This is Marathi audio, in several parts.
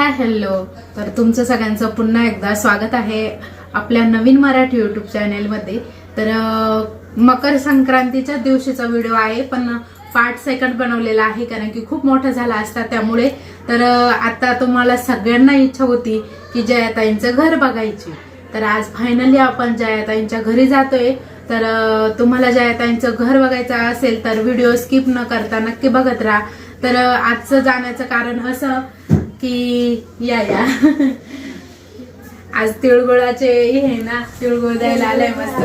Hi hello. तर तुमचं सगळ्यांचं पुन्हा एकदा स्वागत आहे आपल्या नवीन मराठी यूट्यूब चॅनेलमध्ये. तर मकर संक्रांतीच्या दिवशीचा व्हिडिओ आहे, पण पार्ट सेकंड बनवलेला आहे कारण की खूप मोठा झाला असता त्यामुळे. तर आता तुम्हाला सगळ्यांना इच्छा होती की जयाताईंचं घर बघायची. तर आज फायनली आपण जयाताईंच्या घरी जातोय. तर तुम्हाला जयाताईंचं घर बघायचं असेल तर व्हिडिओ स्किप न करता नक्की बघत राहा. तर आजचं जाण्याचं कारण असं की या आज तिळगुळाचे हे ना, तिळगुळ द्यायला आलाय मस्त.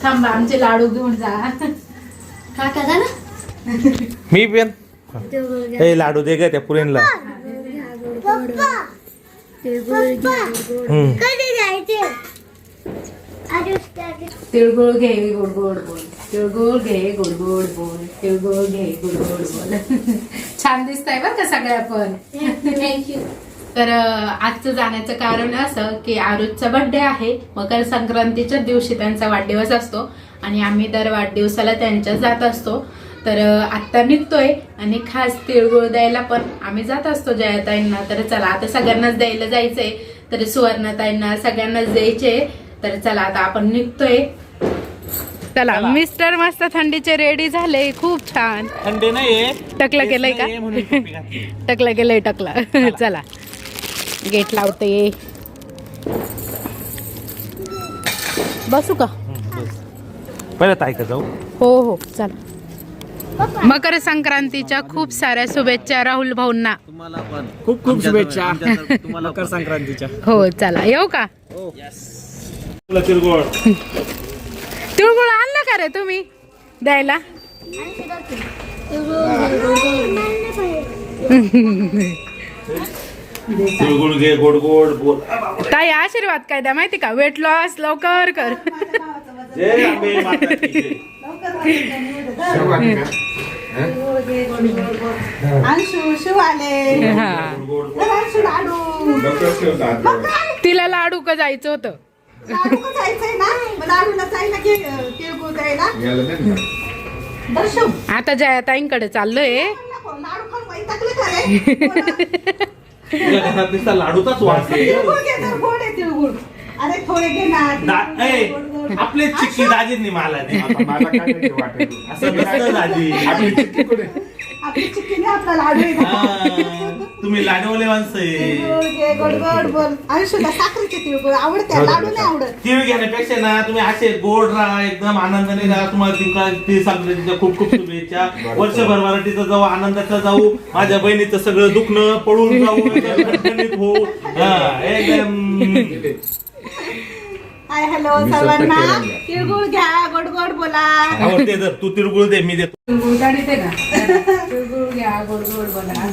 थांबा, आमचे लाडू घेऊन जा. काका जा ना. मी पण ए लाडू दे ग त्या पुरीला. तिळगुळ घे गोड गोड बोल, तिळगुळ घे गोड गोड बोल, तिळगुळ घे गोड गोड बोल. छान दिसतंय बरं का सगळ्या पण. तर आजचं जाण्याचं कारण असं की आरुषचा बर्थडे आहे. मकर संक्रांतीच्या दिवशी त्यांचा वाढदिवस असतो आणि आम्ही दर वाढदिवसाला त्यांच्या जात असतो. तर आत्ता निघतोय आणि खास तिळगुळ द्यायला पण आम्ही जात असतो जयाताईंना. तर चला आता सगळ्यांनाच द्यायला जायचंय. तर सुवर्णाताईंना सगळ्यांनाच द्यायचे. तर चला आता आपण निघतोय. चला मिस्टर मस्त थंडीचे रेडी झाले, खूप छान. थंडी नाहीये, टकलं केलंय का? टकलं केलंय, टकलं. चला गेट लावते. बसू का? पहिलं ताई का जाऊ? हो हो चला. मकर संक्रांतीच्या खूप साऱ्या शुभेच्छा राहुल भाऊंना. तुम्हाला पण खूप खूप शुभेच्छा मकर संक्रांतीच्या. हो चला, येऊ का? तुला तिळगुळ तिळगुळ आणलं का रे तुम्ही द्यायला? तिळगुळ घे गोड गोड बोल. ताई आशीर्वाद काय द्या माहिती का? वेट लॉस लवकर कर. जय अंबे माता की जय. तिला लाडू का जायचं होतं. आता जयाताईंकडे चाललोय. तुझ्या घरात नुसता लाडूचाच वास आहे. आपले चिक्की दाजींनी मला दे. असं नसतं दाजी. तुम्ही लाडूवाले माणसं तिळ घेण्यापेक्षा ना तुम्ही असे गोड राहा, एकदम आनंदाने राहा. तुम्हाला ती संक्रांतीच्या खूप खूप शुभेच्छा. वर्षभर मराठीचं जाऊ, आनंदाचं जाऊ, माझ्या बहिणीचं सगळं दुखणं पळून जाऊ, हो एकदम. हाय हॅलो सर्वांना. तिळगुळ घ्या, गोड गोड बोला. आवडते तर तू तिळगुळ दे, मी देतो. तिळगुळ गाडीते ना. तिळगुळ घ्या, गोड गोड बोला.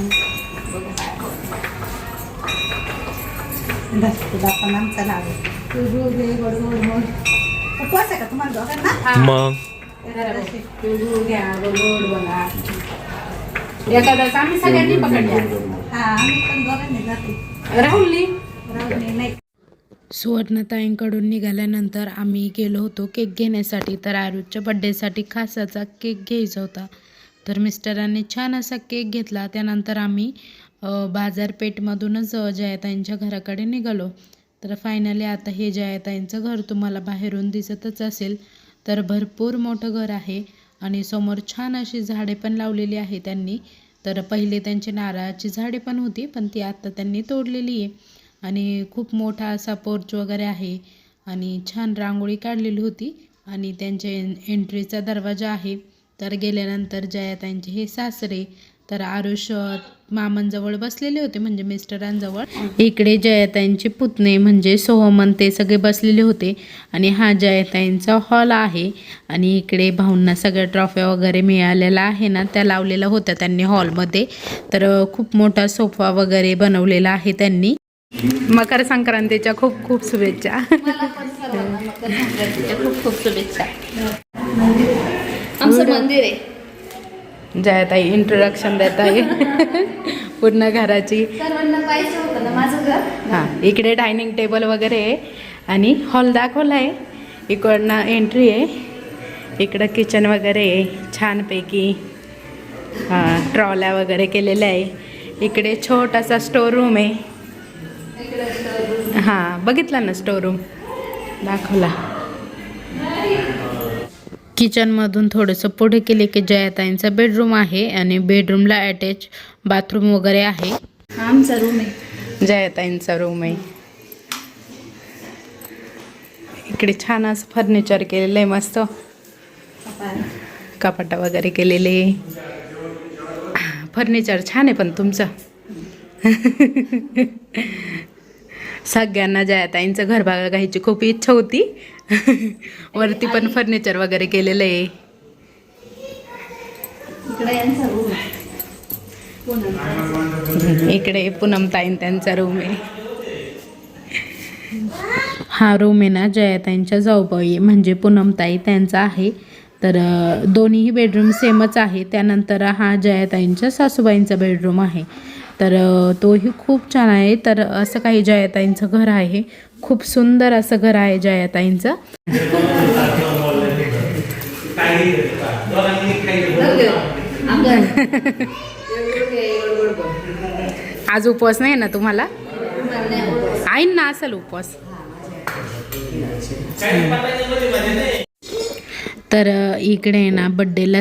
तिळगुळ घे, गोड गोड बोल. उपवास आहे का तुम्हाला दोघांना? मग तिळगुळ घ्या, गोड गोड बोला. एखादाच आम्ही सगळ्यांनी पकडल्या. हा, आम्ही पण दोघांनी जातो. राहुलनी नाही. सुवर्णताईंकडून निघाल्यानंतर आम्ही गेलो होतो केक घेण्यासाठी. तर आरुषच्या बड्डेसाठी खास असा केक घ्यायचा होता. तर मिस्टरांनी छान असा केक घेतला. त्यानंतर आम्ही बाजारपेठमधूनच जयाताईंच्या घराकडे निघालो. तर फायनली आता हे जयाताईंचं घर तुम्हाला बाहेरून दिसतच असेल. तर भरपूर मोठं घर आहे आणि समोर छान अशी झाडे पण लावलेली आहे त्यांनी. तर पहिले त्यांची नारळाची झाडे पण होती, पण ती आत्ता त्यांनी तोडलेली आहे. आणि खूप मोठा असा पोर्च वगैरे आहे आणि छान रांगोळी काढलेली होती आणि त्यांच्या एंट्रीचा दरवाजा आहे. तर गेल्यानंतर जयाताईंचे हे सासरे तर आरुष मामांजवळ बसलेले होते, म्हणजे मिस्टरांजवळ. इकडे जयाताईंचे पुतणे म्हणजे सोहमन ते सगळे बसलेले होते आणि हा जयाताईंचा हॉल आहे. आणि इकडे भाऊंना सगळ्या ट्रॉफ्या वगैरे मिळालेल्या आहे ना, त्या लावलेल्या होत्या त्यांनी हॉलमध्ये. तर खूप मोठा सोफा वगैरे बनवलेला आहे त्यांनी. मकर संक्रांतीच्या खूप खूप शुभेच्छा. मकर संक्रांतीच्या खूप खूप शुभेच्छा. आमचं मंदिर आहे. जयाताई इंट्रोडक्शन देत आहे पूर्ण घराची. सर्वांना पाहिजे होतं ना माझं घर. हां, इकडे डायनिंग टेबल वगैरे आहे आणि हॉल दाखवला आहे. इकडनं एंट्री आहे. इकडं किचन वगैरे आहे छानपैकी. ट्रॉल्या वगैरे केलेल्या आहे. इकडे छोटासा स्टोर रूम आहे. हां बघितला ना स्टोर रूम दाखवला. किचनमधून थोडंसं पुढे केले की जयाताईंचा बेडरूम आहे आणि बेडरूमला अटॅच बाथरूम वगैरे आहे. आमचा रूम आहे. जयाताईंचा रूम आहे. इकडे छान असं फर्निचर केलेलं आहे मस्त. कपाटा वगैरे केलेले. फर्निचर छान आहे पण तुमचं. सगळ्यांना जयाताईंचं घर बघायची खूप इच्छा होती. वरती पण फर्निचर वगैरे केलेलं आहे. इकडे यांचा रूम आहे. इकडे पूनमताईं त्यांचा रूम आहे. हा रूम आहे ना जयाताईंच्या जाऊबाई म्हणजे पूनमताई त्यांचा आहे. तर दोन्हीही बेडरूम सेमच आहे. त्यानंतर हा जयाताईंच्या सासूबाईंचा बेडरूम आहे. तर तोही खूप छान आहे. तर असं काही जयाताईंचं घर आहे. खूप सुंदर असं घर आहे जयाताईंचं. आज उपवास नाही ना तुम्हाला? आईन ना असेल उपवास. तर इकडे ना बड्डेला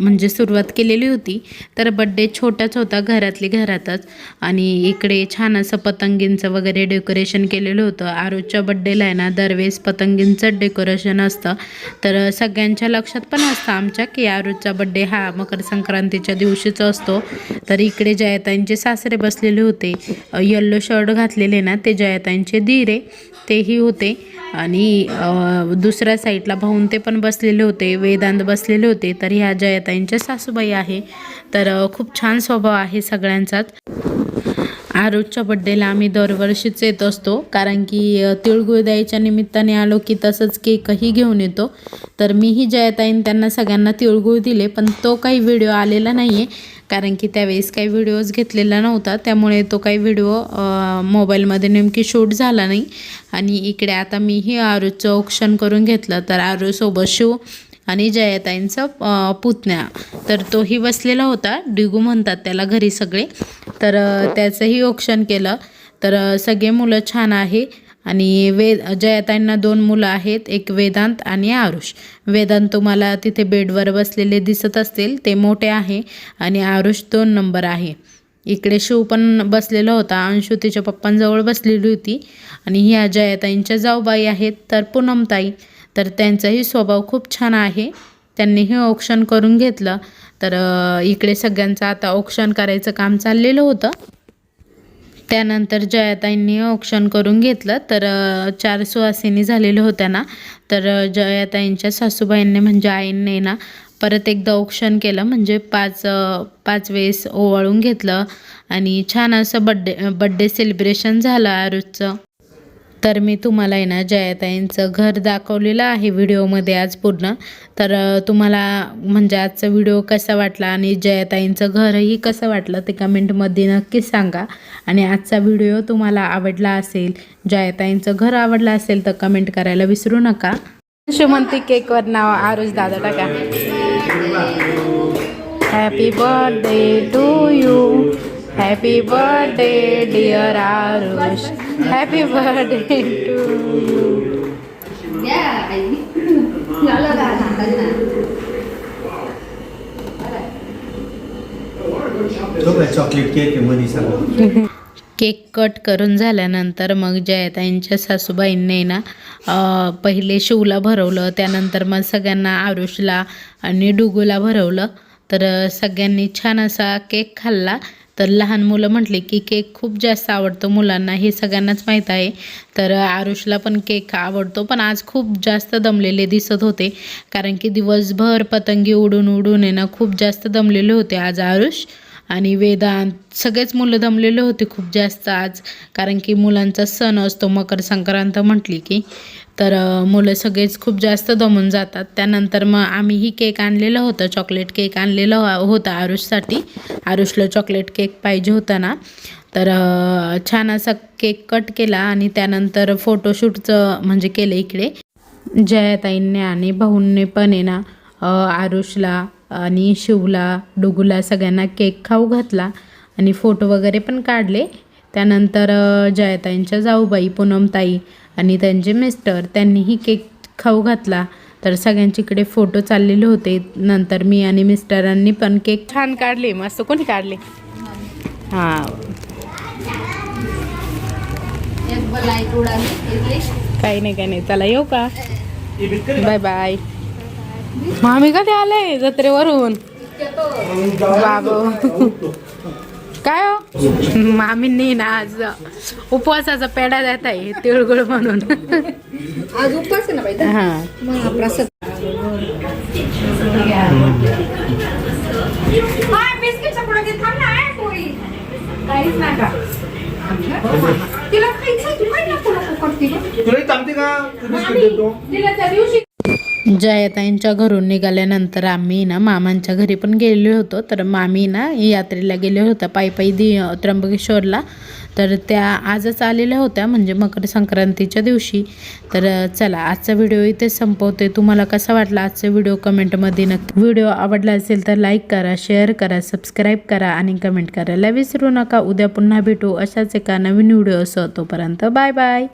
म्हणजे सुरुवात केलेली होती. तर बड्डे छोटाच होता घरातली घरातच. आणि इकडे छान असं पतंगींचं वगैरे डेकोरेशन केलेलं होतं. आरुजच्या बड्डेला आहे ना दरवेळेस पतंगींचं डेकोरेशन असतं. तर सगळ्यांच्या लक्षात पण असतं आमच्या की आरुजचा बड्डे हा मकर संक्रांतीच्या दिवशीच असतो. तर इकडे जयाताईंचे सासरे बसलेले होते. येल्लो शर्ट घातलेले ना ते जयाताईंचे दीर तेही होते. आणि दुसऱ्या साईडला भाऊन ते पण बसलेले होते. वेदांत बसलेले होते. तर ह्या जयाताईंच्या सासूबाई आहे. तर खूप छान स्वभाव आहे सगळ्यांचाच. आरुजच्या बड्डेला आम्ही दरवर्षीच येत असतो. कारण की तिळगुळ द्यायच्या निमित्ताने आलो की तसंच केकही घेऊन येतो. तर मीही जयाताईन त्यांना सगळ्यांना तिळगुळ दिले. पण तो काही व्हिडिओ आलेला नाही आहे. कारण की त्यावेळेस काही व्हिडिओज घेतलेला नव्हता. त्यामुळे तो काही व्हिडिओ मोबाईलमध्ये नेमकी शूट झाला नाही. आणि इकडे आता मीही आरुजचं ऑप्शन करून घेतलं. तर आरुसोबत शिव आणि जयाताईंचा पुतण्या तर तोही बसलेला होता. डिगू म्हणतात त्याला घरी सगळे. तर त्याचंही ऑप्शन केलं. तर सगळे मुलं छान आहे. आणि जयाताईंना 2 मुलं आहेत. एक वेदांत आणि आरुष. वेदांत तुम्हाला तिथे बेडवर बसलेले दिसत असतील ते मोठे आहे. आणि आरुष 2 नंबर आहे. इकडे शिव पण बसलेला होता. अंशू तिच्या पप्पांजवळ बसलेली होती. आणि ह्या जयाताईंच्या जाऊबाई आहेत तर पूनमताई. तर त्यांचाही स्वभाव खूप छान आहे. त्यांनीही ऑप्शन करून घेतलं. तर इकडे सगळ्यांचं आता ऑप्शन करायचं काम चाललेलं होतं. त्यानंतर जयाताईंनी ऑप्शन करून घेतलं. तर 4 सुवासिनी झालेल्या होत्या ना. तर जयाताईंच्या सासूबाईंनी म्हणजे आईंनी ना परत एकदा ऑप्शन केलं. म्हणजे 5 वेळेस ओवाळून घेतलं. आणि छान असं बड्डे सेलिब्रेशन झालं आरुजचं. तर मी तुम्हाला आहे ना जयाताईंचं घर दाखवलेलं आहे व्हिडिओमध्ये आज पूर्ण. तर तुम्हाला म्हणजे आजचा व्हिडिओ कसा वाटला आणि जयाताईंचं घरही कसं वाटलं ते कमेंटमध्ये नक्कीच सांगा. आणि आजचा व्हिडिओ तुम्हाला आवडला असेल, जयाताईंचं घर आवडलं असेल तर कमेंट करायला विसरू नका. सुमंती केकवर नाव आरुष दादा टाका. Happy birthday to you. Happy birthday dear Aarush. Happy birthday to you. Chocolate cake आहे मध्ये सगळं. केक कट करून झाल्यानंतर मग जयाताईंच्या सासूबाईंनी ना पहिले शिवला भरवलं. त्यानंतर मग सगळ्यांना आरुषला आणि डुगूला भरवलं. तर सगळ्यांनी छान असा केक खाल्ला. तर लहान मुलं म्हटले की केक खूप जास्त आवडतो मुलांना, हे सगळ्यांनाच माहीत आहे. तर आरुषला पण केक आवडतो. पण आज खूप जास्त दमलेले दिसत होते. कारण की दिवसभर पतंगी उडून उडून आहे ना खूप जास्त दमलेले होते आज आरुष. आणि वेदांत सगळेच मुलं दमलेले होते खूप जास्त आज. कारण की मुलांचा सण असतो मकर संक्रांत म्हटली की. तर मुलं सगळेच खूप जास्त दमून जातात. त्यानंतर मग आम्हीही केक आणलेलं होतं. चॉकलेट केक आणलेलं होता आरुषसाठी. आरुषला चॉकलेट केक पाहिजे होता ना. तर छान असा केक कट केला. आणि त्यानंतर फोटोशूटचं म्हणजे केलं इकडे. जयाताईंनी आणि भाऊंनी पण आहे ना आरुषला आणि शिवला, डुगूला सगळ्यांना केक खाऊ घातला. आणि फोटो वगैरे पण काढले. त्यानंतर जयाताईंच्या जाऊबाई पूनमताई आणि त्यांचे मिस्टर त्यांनीही केक खाऊ घातला. तर सगळ्यांचे इकडे फोटो चाललेले होते. नंतर मी आणि मिस्टरांनी पण केक छान काढले. मस्त कोणी काढले? हां, काही नाही. चला येऊ का? Bye bye. मामी कधी आले जत्रेवरून? बाबू काय हो, मामींनी ना आज उपवासाचा पेढा देत आहे तिळगुळ म्हणून. आज उपवास ना बाई. हा, बिस्किटचा पुढे घेत थांब ना पोरी. काहीच नका. तिला खायचं तू काय नको करते गं? तुला जमते का बिस्किट देतो? तिला त्या दिवशी जयाताईंच्या घरून निघाल्यानंतर आम्ही ना मामांच्या घरी पण गेलो होतो. तर मामी ना यात्रेला गेल्या होत्या पायी त्र्यंबकेश्वरला. तर त्या आजच आलेल्या होत्या, म्हणजे मकर संक्रांतीच्या दिवशी. तर चला आजचा व्हिडिओ इथे संपवते. तुम्हाला कसा वाटला आजचा व्हिडिओ कमेंटमध्ये नक्की. व्हिडिओ आवडला असेल तर लाईक करा, शेअर करा, सबस्क्राईब करा आणि कमेंट करायला विसरू नका. उद्या पुन्हा भेटू अशाच एका नवीन व्हिडिओ असं. तोपर्यंत बाय बाय.